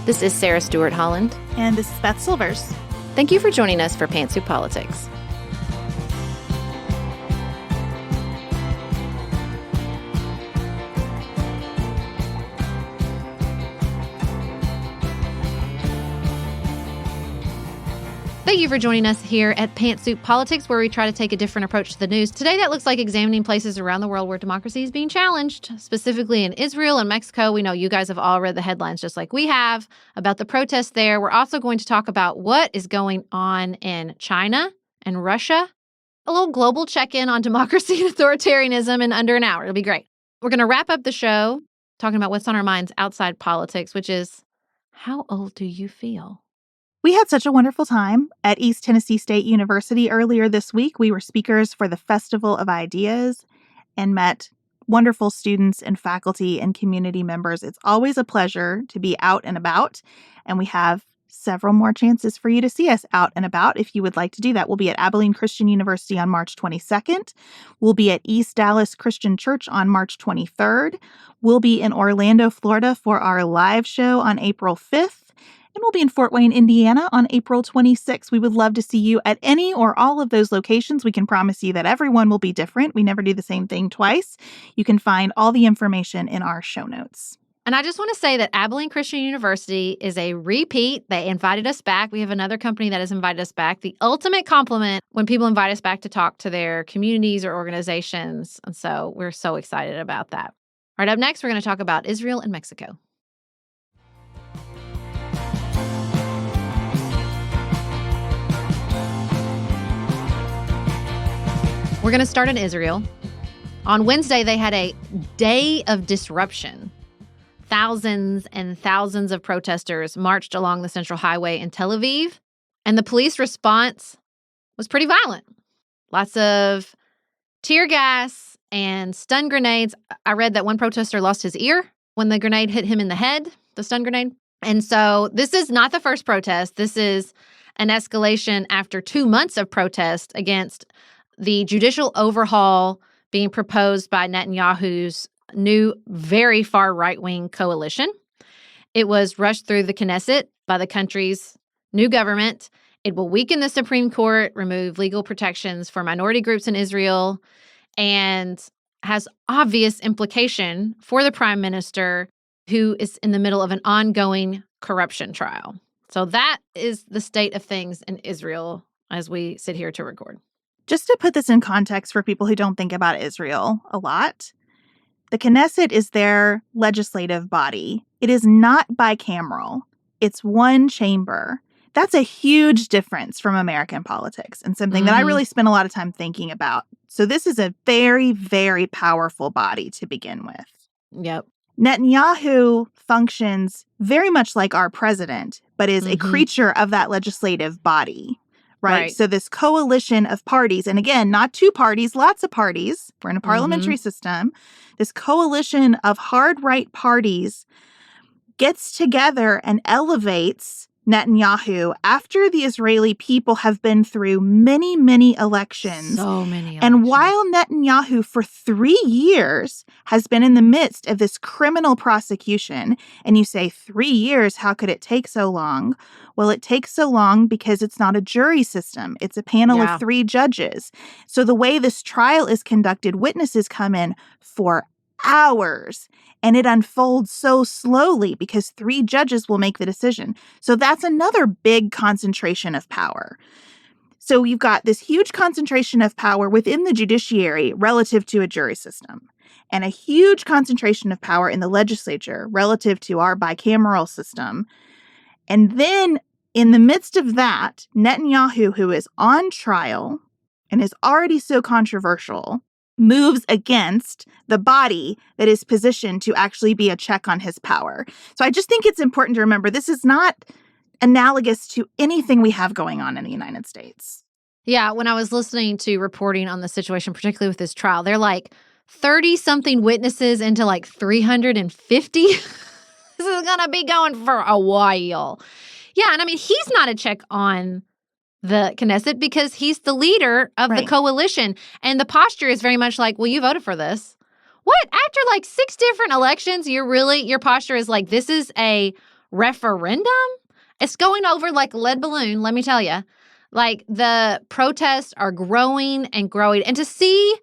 This is Sarah Stewart Holland. And this is Beth Silvers. Thank you for joining us for Pantsuit Politics. Thank you for joining us here at Pantsuit Politics, where we try to take a different approach to the news. Today, that looks like examining places around the world where democracy is being challenged, specifically in Israel and Mexico. We know you guys have all read the headlines just like we have about the protests there. We're also going to talk about what is going on in China and Russia. A little global check-in on democracy and authoritarianism in under an hour. It'll be great. We're going to wrap up the show talking about what's on our minds outside politics, which is, how old do you feel? We had such a wonderful time at East Tennessee State University earlier this week. We were speakers for the Festival of Ideas and met wonderful students and faculty and community members. It's always a pleasure to be out and about, and we have several more chances for you to see us out and about if you would like to do that. We'll be at Abilene Christian University on March 22nd. We'll be at East Dallas Christian Church on March 23rd. We'll be in Orlando, Florida for our live show on April 5th. And we'll be in Fort Wayne, Indiana on April 26th. We would love to see you at any or all of those locations. We can promise you that everyone will be different. We never do the same thing twice. You can find all the information in our show notes. And I just want to say that Abilene Christian University is a repeat. They invited us back. We have another company that has invited us back. The ultimate compliment when people invite us back to talk to their communities or organizations. And so we're so excited about that. All right, up next, we're going to talk about Israel and Mexico. We're going to start in Israel. On Wednesday, they had a day of disruption. Thousands and thousands of protesters marched along the Central Highway in Tel Aviv, and the police response was pretty violent. Lots of tear gas and stun grenades. I read that one protester lost his ear when the grenade hit him in the head, the stun grenade. And so this is not the first protest. This is an escalation after 2 months of protest against the judicial overhaul being proposed by Netanyahu's new, very far right-wing coalition. It was rushed through the Knesset by the country's new government. It will weaken the Supreme Court, remove legal protections for minority groups in Israel, and has obvious implication for the prime minister, who is in the middle of an ongoing corruption trial. So that is the state of things in Israel as we sit here to record. Just to put this in context for people who don't think about Israel a lot, the Knesset is their legislative body. It is not bicameral. It's one chamber. That's a huge difference from American politics and something that I really spent a lot of time thinking about. So this is a very, very powerful body to begin with. Yep. Netanyahu functions very much like our president, but is a creature of that legislative body. Right. So this coalition of parties, and again, not two parties, lots of parties. We're in a parliamentary system. This coalition of hard right parties gets together and elevates Netanyahu after the Israeli people have been through many, many elections. So many elections. And while Netanyahu for 3 years has been in the midst of this criminal prosecution, and you say 3 years, how could it take so long? Well, it takes so long because it's not a jury system. It's a panel of 3 judges. So the way this trial is conducted, witnesses come in for hours, and it unfolds so slowly because 3 judges will make the decision. So that's another big concentration of power. So you've got this huge concentration of power within the judiciary relative to a jury system, and a huge concentration of power in the legislature relative to our bicameral system. And then in the midst of that, Netanyahu, who is on trial and is already so controversial, moves against the body that is positioned to actually be a check on his power. So I just think it's important to remember this is not analogous to anything we have going on in the United States. Yeah, when I was listening to reporting on the situation, particularly with this trial, they're like 30-something witnesses into like 350. This is going to be going for a while. Yeah, and I mean, he's not a check on the Knesset because he's the leader of the coalition. And the posture is very much like, well, you voted for this. What? After like 6 different elections, your posture is like, this is a referendum? It's going over like a lead balloon, let me tell you. Like, the protests are growing and growing. And to see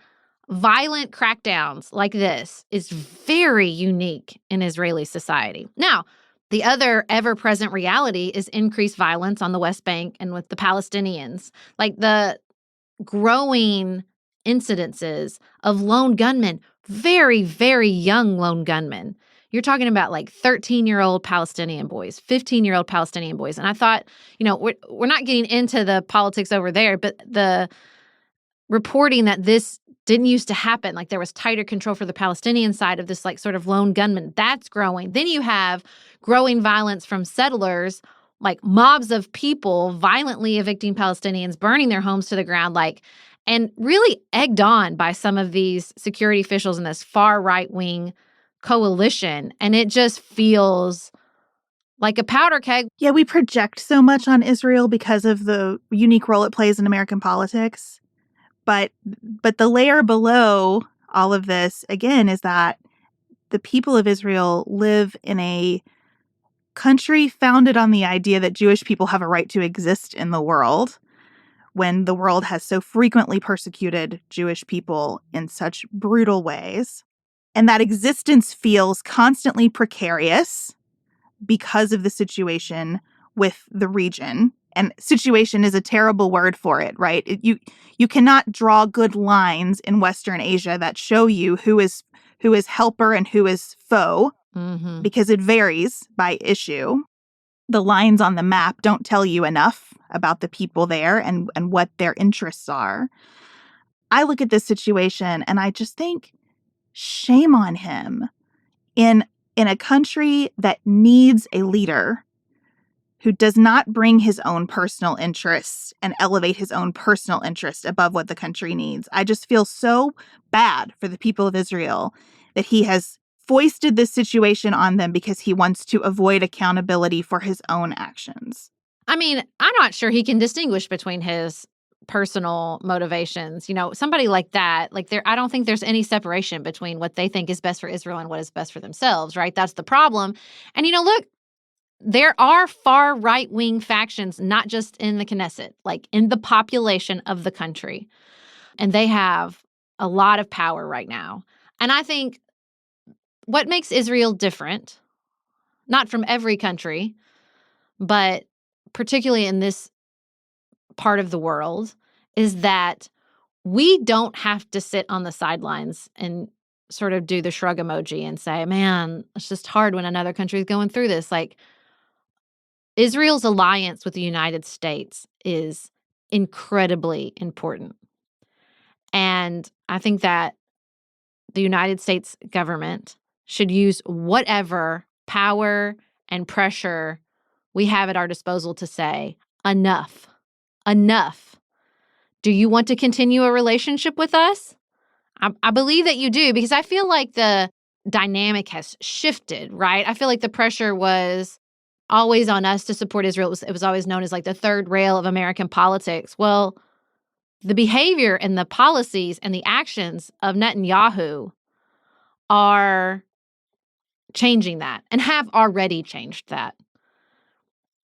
violent crackdowns like this is very unique in Israeli society. Now, the other ever-present reality is increased violence on the West Bank and with the Palestinians. Like, the growing incidences of lone gunmen, very, very young lone gunmen. You're talking about like 13-year-old Palestinian boys, 15-year-old Palestinian boys. And I thought, we're not getting into the politics over there, but the reporting that this didn't used to happen, like there was tighter control for the Palestinian side of this like sort of lone gunman, that's growing. Then you have growing violence from settlers, like mobs of people violently evicting Palestinians, burning their homes to the ground, and really egged on by some of these security officials in this far right-wing coalition. And it just feels like a powder keg. Yeah, we project so much on Israel because of the unique role it plays in American politics. But the layer below all of this, again, is that the people of Israel live in a country founded on the idea that Jewish people have a right to exist in the world, when the world has so frequently persecuted Jewish people in such brutal ways. And that existence feels constantly precarious because of the situation with the region. And situation is a terrible word for it, right? You cannot draw good lines in Western Asia that show you who is helper and who is foe, because it varies by issue. The lines on the map don't tell you enough about the people there and what their interests are. I look at this situation and I just think, shame on him in a country that needs a leader who does not bring his own personal interests and elevate his own personal interest above what the country needs. I just feel so bad for the people of Israel that he has foisted this situation on them because he wants to avoid accountability for his own actions. I mean, I'm not sure he can distinguish between his personal motivations. Somebody like that, I don't think there's any separation between what they think is best for Israel and what is best for themselves, right? That's the problem. And, look, there are far right-wing factions, not just in the Knesset, like in the population of the country. And they have a lot of power right now. And I think what makes Israel different, not from every country, but particularly in this part of the world, is that we don't have to sit on the sidelines and sort of do the shrug emoji and say, man, it's just hard when another country is going through this. Like, Israel's alliance with the United States is incredibly important. And I think that the United States government should use whatever power and pressure we have at our disposal to say, enough. Do you want to continue a relationship with us? I believe that you do, because I feel like the dynamic has shifted, right? I feel like the pressure was always on us to support Israel. It was always known as like the third rail of American politics. Well, the behavior and the policies and the actions of Netanyahu are changing that and have already changed that.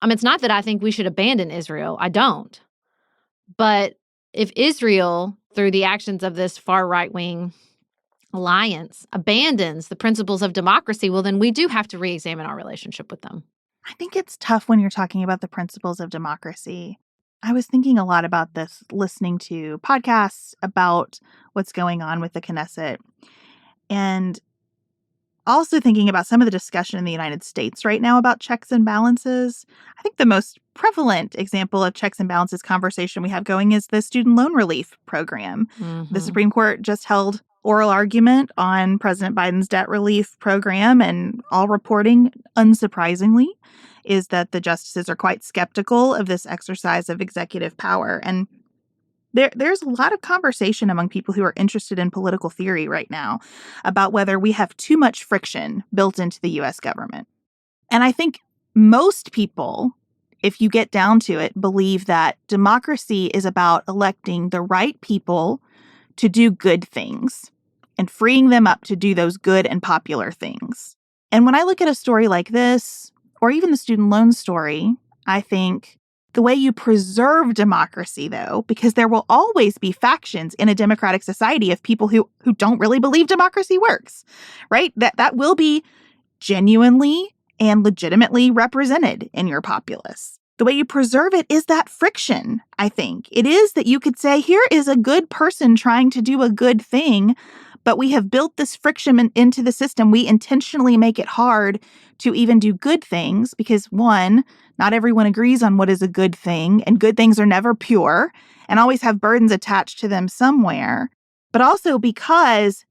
It's not that I think we should abandon Israel. I don't. But if Israel, through the actions of this far right-wing alliance, abandons the principles of democracy, well, then we do have to re-examine our relationship with them. I think it's tough when you're talking about the principles of democracy. I was thinking a lot about this, listening to podcasts about what's going on with the Knesset, and also thinking about some of the discussion in the United States right now about checks and balances. I think the most prevalent example of checks and balances conversation we have going is the student loan relief program. The Supreme Court just held oral argument on President Biden's debt relief program, and all reporting, unsurprisingly, is that the justices are quite skeptical of this exercise of executive power. And there's a lot of conversation among people who are interested in political theory right now about whether we have too much friction built into the U.S. government. And I think most people, if you get down to it, believe that democracy is about electing the right people to do good things and freeing them up to do those good and popular things. And when I look at a story like this, or even the student loan story, I think the way you preserve democracy, though, because there will always be factions in a democratic society of people who don't really believe democracy works, right? That will be genuinely and legitimately represented in your populace. The way you preserve it is that friction, I think. It is that you could say, here is a good person trying to do a good thing, but we have built this friction into the system. We intentionally make it hard to even do good things because, one, not everyone agrees on what is a good thing, and good things are never pure and always have burdens attached to them somewhere. But also because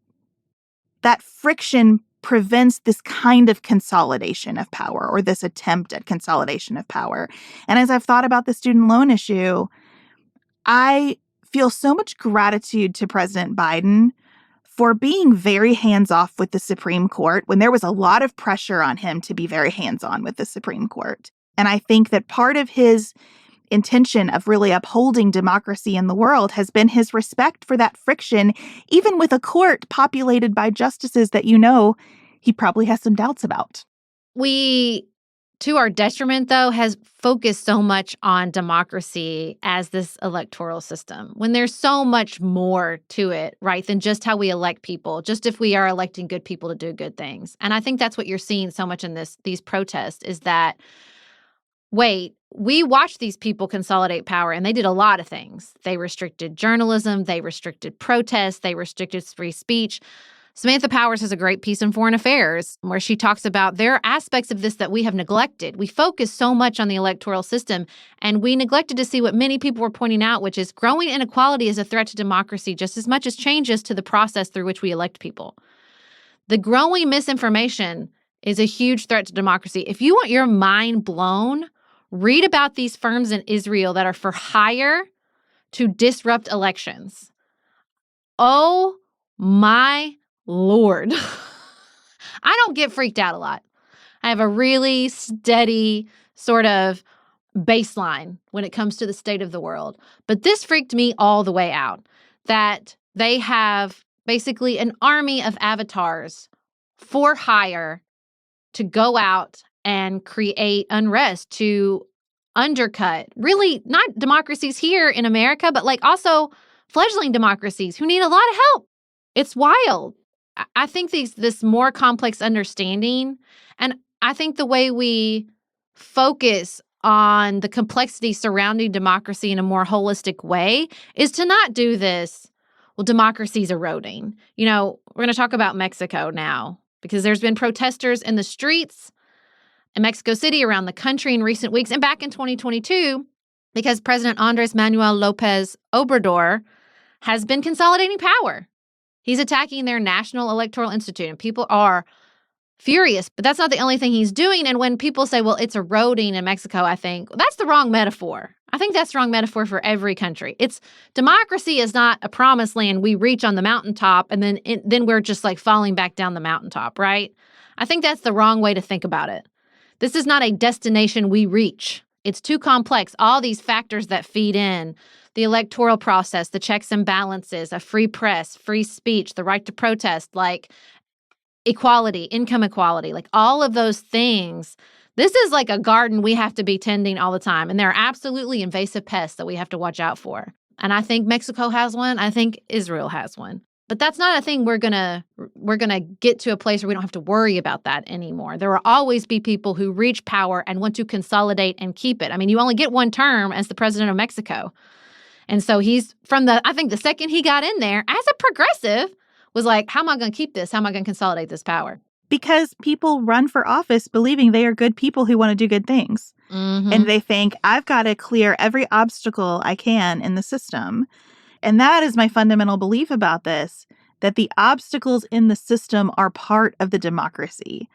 that friction prevents this kind of consolidation of power or this attempt at consolidation of power. And as I've thought about the student loan issue, I feel so much gratitude to President Biden for being very hands-off with the Supreme Court when there was a lot of pressure on him to be very hands-on with the Supreme Court. And I think that part of his intention of really upholding democracy in the world has been his respect for that friction, even with a court populated by justices that he probably has some doubts about. We, to our detriment, though, has focused so much on democracy as this electoral system, when there's so much more to it, right, than just how we elect people, just if we are electing good people to do good things. And I think that's what you're seeing so much in these protests is that, wait, we watched these people consolidate power, and they did a lot of things. They restricted journalism. They restricted protests. They restricted free speech. Samantha Powers has a great piece in Foreign Affairs where she talks about there are aspects of this that we have neglected. We focus so much on the electoral system, and we neglected to see what many people were pointing out, which is growing inequality is a threat to democracy just as much as changes to the process through which we elect people. The growing misinformation is a huge threat to democracy. If you want your mind blown, read about these firms in Israel that are for hire to disrupt elections. Oh my Lord. I don't get freaked out a lot. I have a really steady sort of baseline when it comes to the state of the world. But this freaked me all the way out, that they have basically an army of avatars for hire to go out and create unrest, to undercut really not democracies here in America, but also fledgling democracies who need a lot of help. It's wild. I think this more complex understanding, and I think the way we focus on the complexity surrounding democracy in a more holistic way is to not do this, well, democracy's eroding. We're going to talk about Mexico now because there's been protesters in the streets in Mexico City, around the country in recent weeks, and back in 2022, because President Andres Manuel Lopez Obrador has been consolidating power. He's attacking their National Electoral Institute, and people are furious, but that's not the only thing he's doing. And when people say, well, it's eroding in Mexico, I think that's the wrong metaphor. I think that's the wrong metaphor for every country. Democracy is not a promised land we reach on the mountaintop, and then we're just falling back down the mountaintop, right? I think that's the wrong way to think about it. This is not a destination we reach. It's too complex. All these factors that feed in, the electoral process, the checks and balances, a free press, free speech, the right to protest, equality, income equality, all of those things. This is like a garden we have to be tending all the time. And there are absolutely invasive pests that we have to watch out for. And I think Mexico has one. I think Israel has one. But that's not a thing we're gonna get to a place where we don't have to worry about that anymore. There will always be people who reach power and want to consolidate and keep it. I mean, you only get one term as the president of Mexico. And so he's I think the second he got in there as a progressive was how am I going to keep this? How am I going to consolidate this power? Because people run for office believing they are good people who want to do good things. Mm-hmm. And they think, I've got to clear every obstacle I can in the system. And that is my fundamental belief about this, that the obstacles in the system are part of the democracy.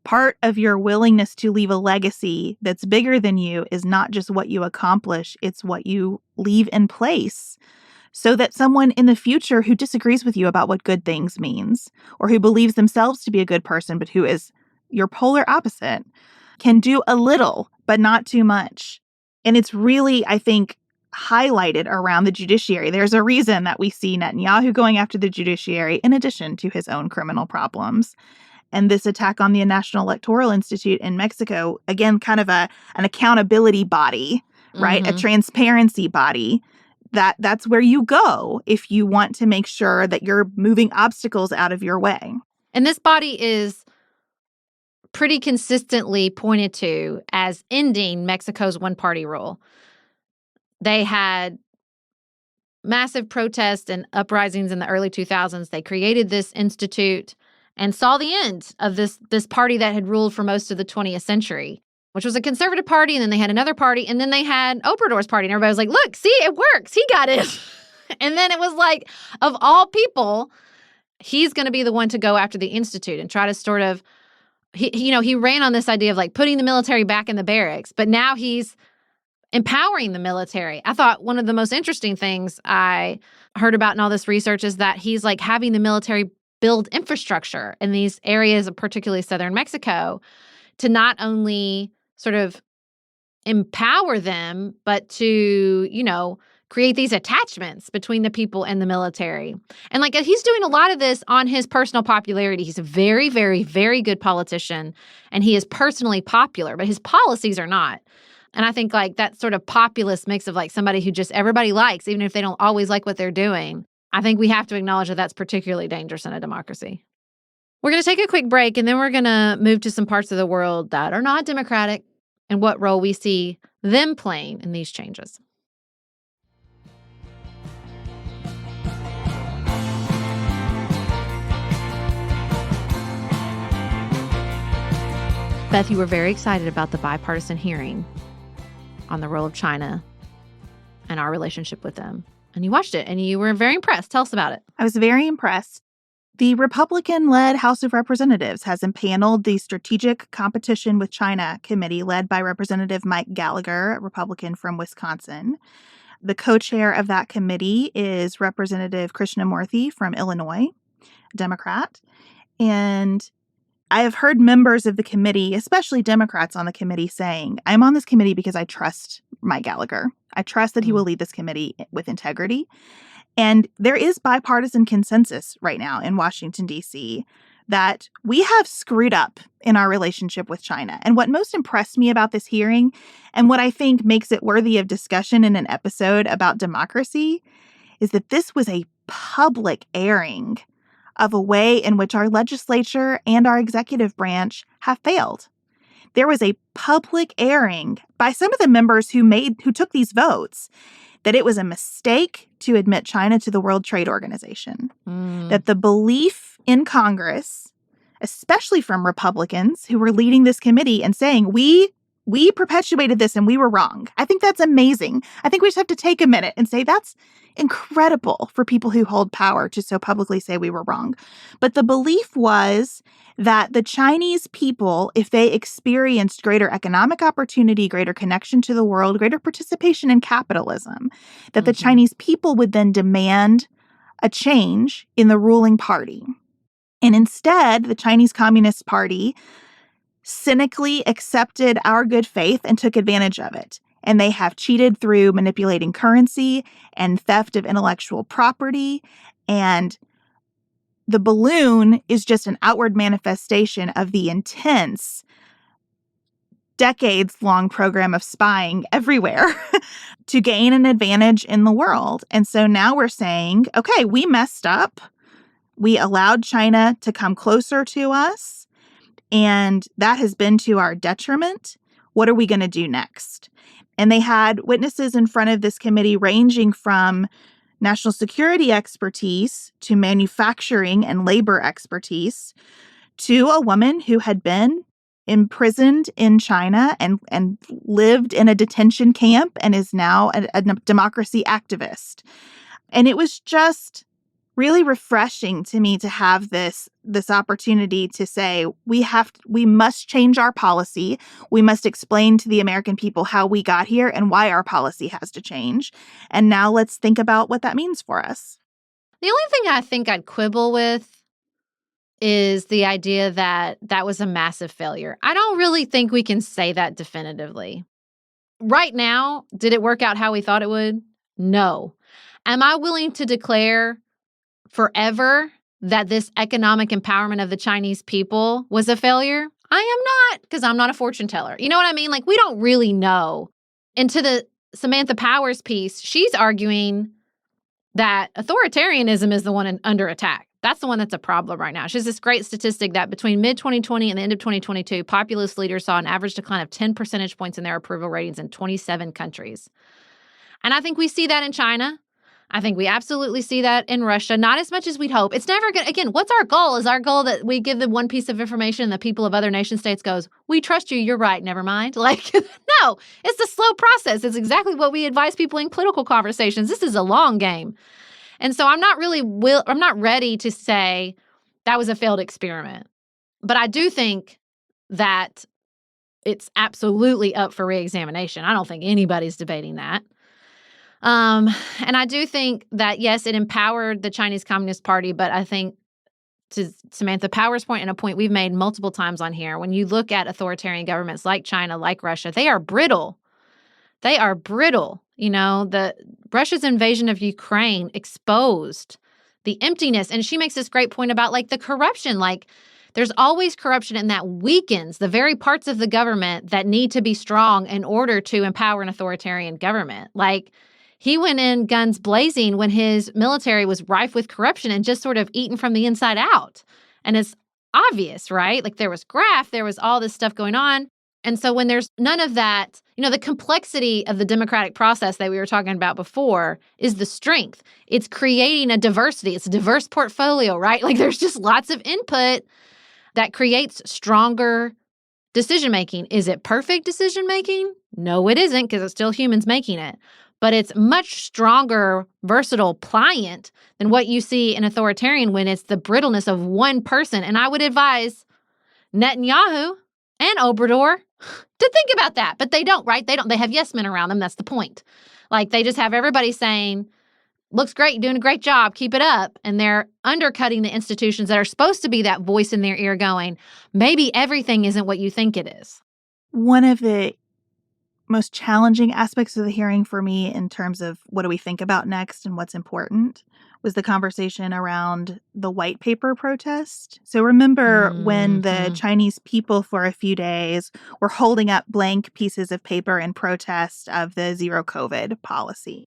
Part of your willingness to leave a legacy that's bigger than you is not just what you accomplish, it's what you leave in place. So that someone in the future who disagrees with you about what good things means, or who believes themselves to be a good person, but who is your polar opposite, can do a little, but not too much. And it's really, I think, highlighted around the judiciary. There's a reason that we see Netanyahu going after the judiciary in addition to his own criminal problems. and this attack on the National Electoral Institute in Mexico, again, kind of an accountability body, right? A transparency body. That's where you go if you want to make sure that you're moving obstacles out of your way. And this body is pretty consistently pointed to as ending Mexico's one-party rule. They had massive protests and uprisings in the early 2000s. They created this institute and saw the end of this party that had ruled for most of the 20th century, which was a conservative party. And then they had another party. And then they had Obrador's party. And everybody was like, look, see, it works. He got it. And then it was like, of all people, he's going to be the one to go after the institute and try to sort of, he ran on this idea of like putting the military back in the barracks. But now he's empowering the military. I thought one of the most interesting things I heard about in all this research is that he's like having the military build infrastructure in these areas of particularly southern Mexico to not only sort of empower them, but to, create these attachments between the people and the military. And like he's doing a lot of this on his personal popularity. He's a very, very, very good politician, and he is personally popular, but his policies are not. And I think like that sort of populist mix of like somebody who just everybody likes, even if they don't always like what they're doing, I think we have to acknowledge that that's particularly dangerous in a democracy. We're going to take a quick break, and then we're going to move to some parts of the world that are not democratic and what role we see them playing in these changes. Beth, you were very excited about the bipartisan hearing on the role of China and our relationship with them. And you watched it and you were very impressed. Tell us about it. I was very impressed. The Republican-led House of Representatives has impaneled the Strategic Competition with China Committee led by Representative Mike Gallagher, a Republican from Wisconsin. The co-chair of that committee is Representative Krishnamurthy from Illinois, a Democrat. And I have heard members of the committee, especially Democrats on the committee, saying, I'm on this committee because I trust Mike Gallagher. I trust that he will lead this committee with integrity. And there is bipartisan consensus right now in Washington, D.C., that we have screwed up in our relationship with China. And what most impressed me about this hearing, and what I think makes it worthy of discussion in an episode about democracy, is that this was a public airing of a way in which our legislature and our executive branch have failed. There was a public airing by some of the members who took these votes that it was a mistake to admit China to the World Trade Organization. That the belief in Congress, especially from Republicans who were leading this committee and saying, we perpetuated this and we were wrong. I think that's amazing. I think we just have to take a minute and say that's incredible for people who hold power to so publicly say we were wrong. But the belief was that the Chinese people, if they experienced greater economic opportunity, greater connection to the world, greater participation in capitalism, that the Chinese people would then demand a change in the ruling party. And instead, the Chinese Communist Party cynically accepted our good faith and took advantage of it. And they have cheated through manipulating currency and theft of intellectual property. And the balloon is just an outward manifestation of the intense, decades-long program of spying everywhere to gain an advantage in the world. And so now we're saying, okay, we messed up. We allowed China to come closer to us, and that has been to our detriment. What are we going to do next? And they had witnesses in front of this committee ranging from national security expertise to manufacturing and labor expertise to a woman who had been imprisoned in China and lived in a detention camp and is now a democracy activist. And it was just really refreshing to me to have this opportunity to say we must change our policy. We must explain to the American people how we got here and why our policy has to change. And now let's think about what that means for us. The only thing I think I'd quibble with is the idea that that was a massive failure. I don't really think we can say that definitively. Right now, did it work out how we thought it would? No. Am I willing to declare forever that this economic empowerment of the Chinese people was a failure? I am not, because I'm not a fortune teller. You know what I mean? Like, we don't really know. And to the Samantha Powers piece, she's arguing that authoritarianism is the one under attack. That's the one that's a problem right now. She has this great statistic that between mid-2020 and the end of 2022, populist leaders saw an average decline of 10 percentage points in their approval ratings in 27 countries. And I think we see that in China. I think we absolutely see that in Russia, not as much as we'd hope. It's never going to, again, what's our goal? Is our goal that we give them one piece of information and the people of other nation states goes, we trust you, you're right, never mind? Like, no, it's a slow process. It's exactly what we advise people in political conversations. This is a long game. And so I'm not ready to say that was a failed experiment. But I do think that it's absolutely up for reexamination. I don't think anybody's debating that. And I do think that, yes, it empowered the Chinese Communist Party, but I think, to Samantha Powers' point and a point we've made multiple times on here, when you look at authoritarian governments like China, like Russia, they are brittle. They are brittle. You know, Russia's invasion of Ukraine exposed the emptiness. And she makes this great point about, like, the corruption. Like, there's always corruption, and that weakens the very parts of the government that need to be strong in order to empower an authoritarian government. Like, he went in guns blazing when his military was rife with corruption and just sort of eaten from the inside out. And it's obvious, right? Like, there was graft, there was all this stuff going on. And so when there's none of that, you know, the complexity of the democratic process that we were talking about before is the strength. It's creating a diversity. It's a diverse portfolio, right? Like, there's just lots of input that creates stronger decision-making. Is it perfect decision-making? No, it isn't, because it's still humans making it. But it's much stronger, versatile, pliant than what you see in authoritarian when it's the brittleness of one person. And I would advise Netanyahu and Obrador to think about that. But they don't, right? They don't. They have yes men around them. That's the point. Like, they just have everybody saying, looks great, you're doing a great job, keep it up. And they're undercutting the institutions that are supposed to be that voice in their ear going, maybe everything isn't what you think it is. One of the most challenging aspects of the hearing for me in terms of what do we think about next and what's important was the conversation around the white paper protest. So remember when the Chinese people for a few days were holding up blank pieces of paper in protest of the zero COVID policy.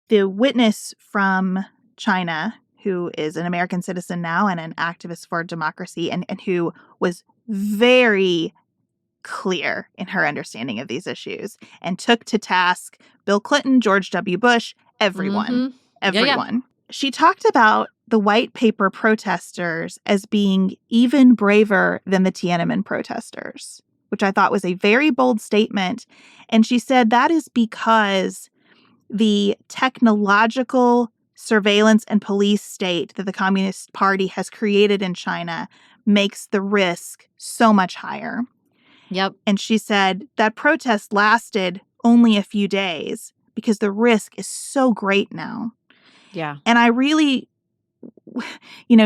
The witness from China, who is an American citizen now and an activist for democracy and who was very clear in her understanding of these issues and took to task Bill Clinton, George W. Bush, everyone. Yeah. She talked about the white paper protesters as being even braver than the Tiananmen protesters, which I thought was a very bold statement. And she said that is because the technological surveillance and police state that the Communist Party has created in China makes the risk so much higher. Yep. And she said that protest lasted only a few days because the risk is so great now. Yeah. And I really,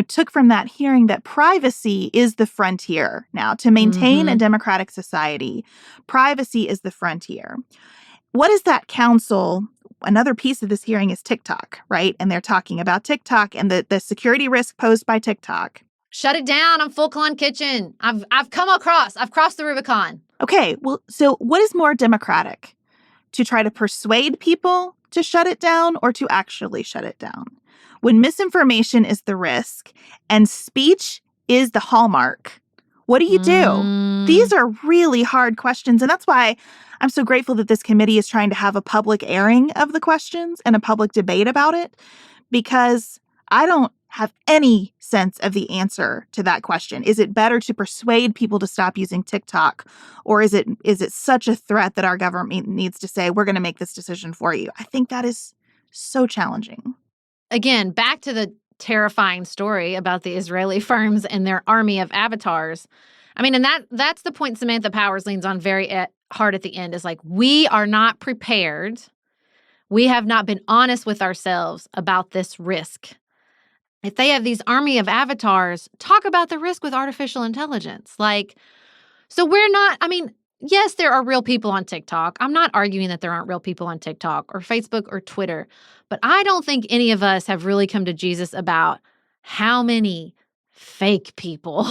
took from that hearing that privacy is the frontier now. To maintain a democratic society, privacy is the frontier. What is that counsel? Another piece of this hearing is TikTok, right? And they're talking about TikTok and the security risk posed by TikTok. Shut it down. I'm full Klon Kitchen. I've crossed the Rubicon. Okay, well, so what is more democratic? To try to persuade people to shut it down or to actually shut it down? When misinformation is the risk and speech is the hallmark, what do you do? These are really hard questions. And that's why I'm so grateful that this committee is trying to have a public airing of the questions and a public debate about it, because I don't have any sense of the answer to that question. Is it better to persuade people to stop using TikTok, or is it such a threat that our government needs to say, we're going to make this decision for you? I think that is so challenging. Again, back to the terrifying story about the Israeli firms and their army of avatars. I mean, and that's the point Samantha Powers leans on very hard at the end, is like, we are not prepared. We have not been honest with ourselves about this risk. If they have these army of avatars, talk about the risk with artificial intelligence. Like, so we're not, I mean, yes, there are real people on TikTok. I'm not arguing that there aren't real people on TikTok or Facebook or Twitter, but I don't think any of us have really come to Jesus about how many fake people,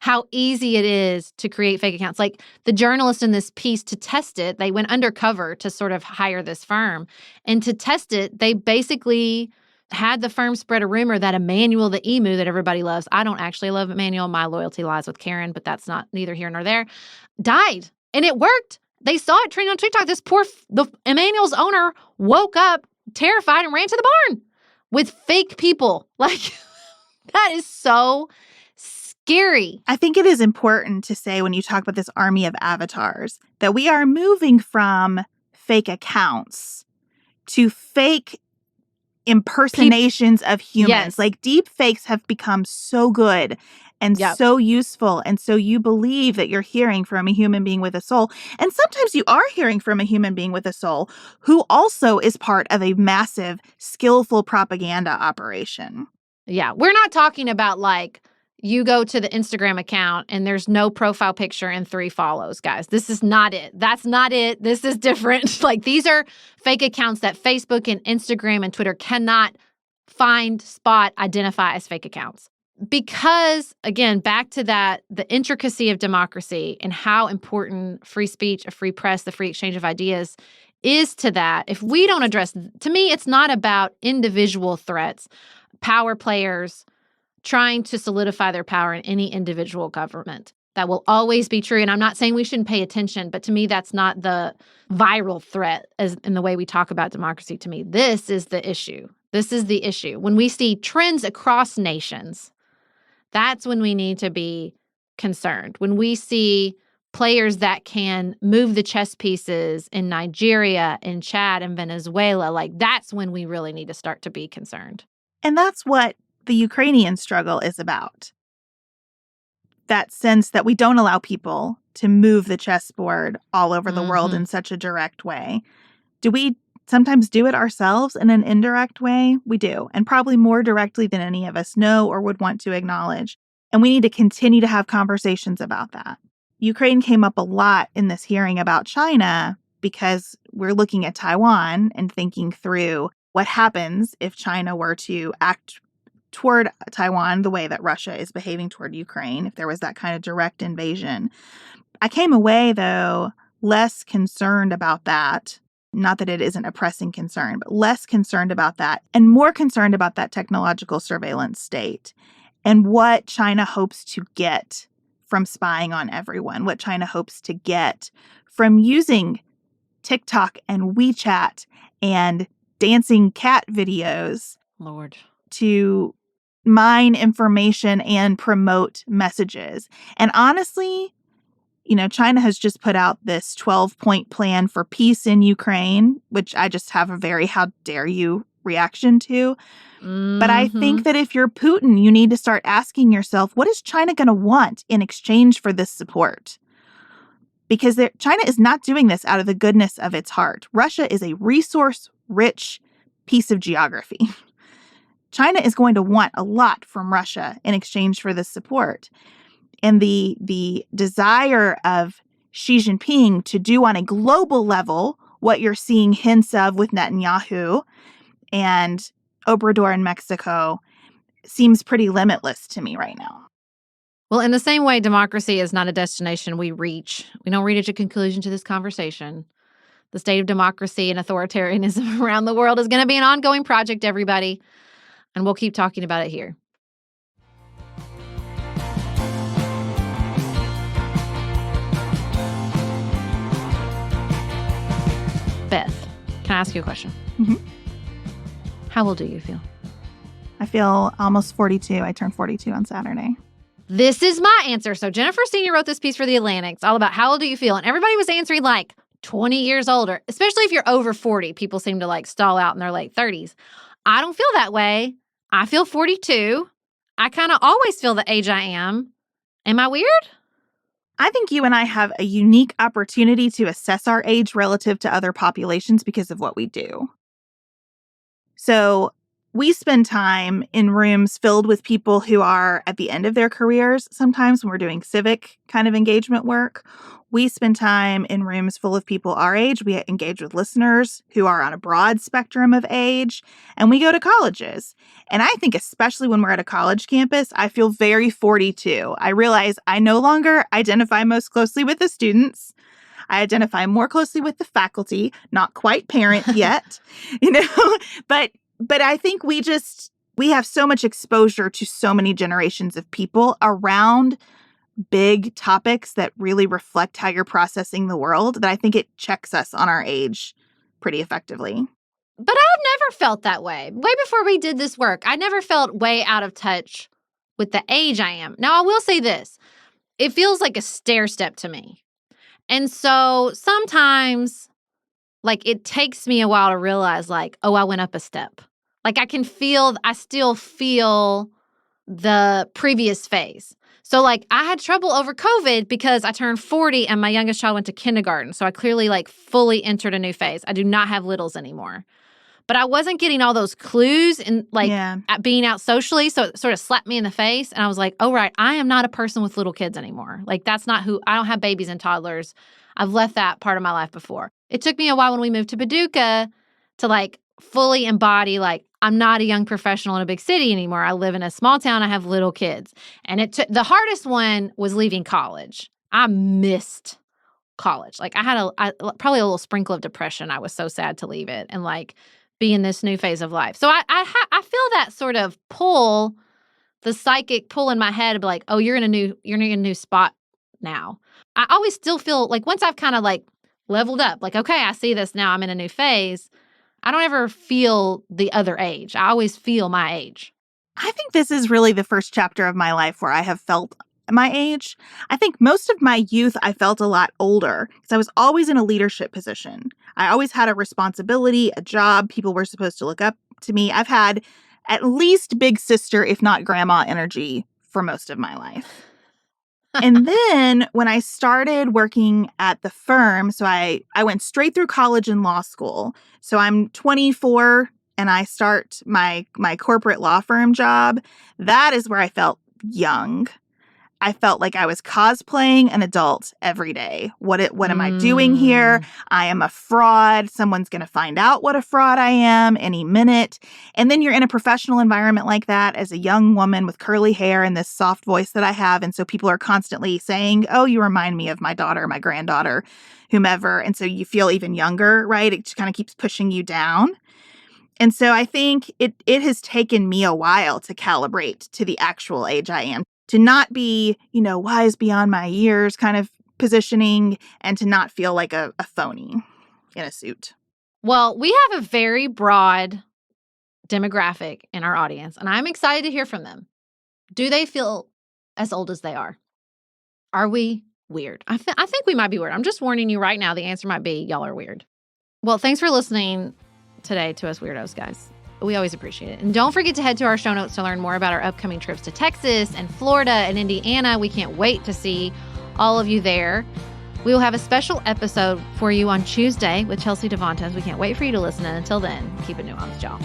how easy it is to create fake accounts. Like the journalist in this piece, to test it, they went undercover to sort of hire this firm. And to test it, they basically had the firm spread a rumor that Emmanuel the emu that everybody loves — I don't actually love Emmanuel. My loyalty lies with Karen, but that's not neither here nor there — died. And it worked. They saw it trending on TikTok. The Emmanuel's owner woke up terrified and ran to the barn with fake people. Like, that is so scary. I think it is important to say, when you talk about this army of avatars, that we are moving from fake accounts to fake impersonations of humans. Yes. Like, deep fakes have become so good and so useful. And so you believe that you're hearing from a human being with a soul. And sometimes you are hearing from a human being with a soul who also is part of a massive, skillful propaganda operation. Yeah. We're not talking about like you go to the Instagram account and there's no profile picture and 3 follows, guys. This is not it. That's not it. This is different. Like, these are fake accounts that Facebook and Instagram and Twitter cannot find, spot, identify as fake accounts. Because, again, back to that, the intricacy of democracy and how important free speech, a free press, the free exchange of ideas is to that. If we don't address, to me, it's not about individual threats, power players trying to solidify their power in any individual government. That will always be true. And I'm not saying we shouldn't pay attention, but to me, that's not the viral threat as in the way we talk about democracy. To me, this is the issue. This is the issue. When we see trends across nations, that's when we need to be concerned. When we see players that can move the chess pieces in Nigeria, in Chad, and Venezuela, like, that's when we really need to start to be concerned. And that's what the Ukrainian struggle is about. That sense that we don't allow people to move the chessboard all over the world in such a direct way. Do we sometimes do it ourselves in an indirect way? We do, and probably more directly than any of us know or would want to acknowledge. And we need to continue to have conversations about that. Ukraine came up a lot in this hearing about China because we're looking at Taiwan and thinking through what happens if China were to act toward Taiwan the way that Russia is behaving toward Ukraine, if there was that kind of direct invasion. I came away, though, less concerned about that. Not that it isn't a pressing concern, but less concerned about that and more concerned about that technological surveillance state and what China hopes to get from spying on everyone, what China hopes to get from using TikTok and WeChat and dancing cat videos Lord. to mine information and promote messages. And honestly, you know, China has just put out this 12-point plan for peace in Ukraine, which I just have a very how dare you reaction to. But I think that if you're Putin, you need to start asking yourself, what is China going to want in exchange for this support? Because China is not doing this out of the goodness of its heart. Russia is a resource-rich piece of geography. China is going to want a lot from Russia in exchange for this support. And the desire of Xi Jinping to do on a global level what you're seeing hints of with Netanyahu and Obrador in Mexico seems pretty limitless to me right now. Well, in the same way, democracy is not a destination we reach. We don't reach a conclusion to this conversation. The state of democracy and authoritarianism around the world is going to be an ongoing project, everybody. And we'll keep talking about it here. Beth, can I ask you a question? Mm-hmm. How old do you feel? I feel almost 42. I turned 42 on Saturday. This is my answer. So Jennifer Senior wrote this piece for The Atlantic. It's all about how old do you feel? And everybody was answering like 20 years older, especially if you're over 40. People seem to like stall out in their late 30s. I don't feel that way. I feel 42. I kind of always feel the age I am. Am I weird? I think you and I have a unique opportunity to assess our age relative to other populations because of what we do. So we spend time in rooms filled with people who are at the end of their careers sometimes when we're doing civic kind of engagement work, We spend time in rooms full of people our age. We engage with listeners who are on a broad spectrum of age, and we go to colleges. And I think especially when we're at a college campus, I feel very 42. I realize I no longer identify most closely with the students. I identify more closely with the faculty, not quite parent yet, but I think we have so much exposure to so many generations of people around big topics that really reflect how you're processing the world that I think it checks us on our age pretty effectively. But I've never felt that way. Way before we did this work, I never felt way out of touch with the age I am. Now, I will say this. It feels like a stair step to me. And so sometimes, it takes me a while to realize, oh, I went up a step. I still feel the previous phase. So, I had trouble over COVID because I turned 40 and my youngest child went to kindergarten. So I clearly, fully entered a new phase. I do not have littles anymore. But I wasn't getting all those clues and, at being out socially. So it sort of slapped me in the face. And I was like, oh, right, I am not a person with little kids anymore. That's not who – I don't have babies and toddlers. I've left that part of my life before. It took me a while when we moved to Paducah to, fully embody, I'm not a young professional in a big city anymore. I live in a small town. I have little kids. And the hardest one was leaving college. I missed college. I had probably a little sprinkle of depression. I was so sad to leave it and be in this new phase of life. So I feel that sort of pull, the psychic pull in my head of oh, you're in a new spot now. I always still feel once I've kind of leveled up, okay, I see this now. I'm in a new phase. I don't ever feel the other age. I always feel my age. I think this is really the first chapter of my life where I have felt my age. I think most of my youth, I felt a lot older because I was always in a leadership position. I always had a responsibility, a job. People were supposed to look up to me. I've had at least big sister, if not grandma energy for most of my life. And then when I started working at the firm, so I went straight through college and law school. So I'm 24 and I start my corporate law firm job. That is where I felt young. I felt like I was cosplaying an adult every day. What am I doing here? I am a fraud. Someone's going to find out what a fraud I am any minute. And then you're in a professional environment like that as a young woman with curly hair and this soft voice that I have. And so people are constantly saying, oh, you remind me of my daughter, my granddaughter, whomever. And so you feel even younger, right? It just kind of keeps pushing you down. And so I think it has taken me a while to calibrate to the actual age I am. To not be, wise beyond my years kind of positioning and to not feel like a phony in a suit. Well, we have a very broad demographic in our audience, and I'm excited to hear from them. Do they feel as old as they are? Are we weird? I think we might be weird. I'm just warning you right now. The answer might be y'all are weird. Well, thanks for listening today to us weirdos, guys. We always appreciate it. And don't forget to head to our show notes to learn more about our upcoming trips to Texas and Florida and Indiana. We can't wait to see all of you there. We will have a special episode for you on Tuesday with Chelsea Devontes. We can't wait for you to listen. And until then, keep it nuanced, y'all.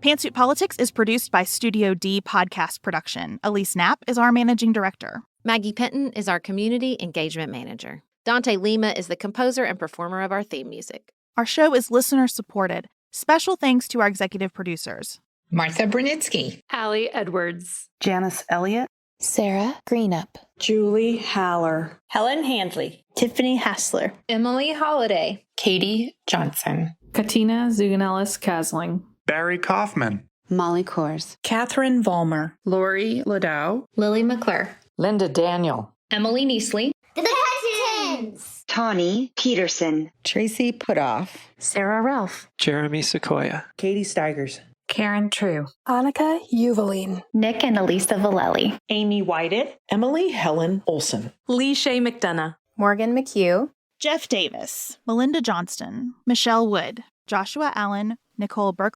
Pantsuit Politics is produced by Studio D Podcast Production. Elise Knapp is our managing director. Maggie Penton is our community engagement manager. Dante Lima is the composer and performer of our theme music. Our show is listener-supported. Special thanks to our executive producers. Martha Brunitsky. Allie Edwards. Janice Elliott. Sarah Greenup. Julie Haller. Helen Handley. Tiffany Hassler. Emily Holiday. Katie Johnson. Katina Zuganellis-Kasling. Barry Kaufman. Molly Kors. Catherine Vollmer. Lori Ladow. Lily McClure. Linda Daniel. Emily Neasley. The Hutchins. Tawny Peterson. Tracy Putoff. Sarah Ralph. Jeremy Sequoia. Katie Steigers. Karen True. Annika Uvaline. Nick and Elisa Valelli. Amy Whited. Emily Helen Olson. Lee Shea McDonough. Morgan McHugh. Jeff Davis. Melinda Johnston. Michelle Wood. Joshua Allen. Nicole Burke.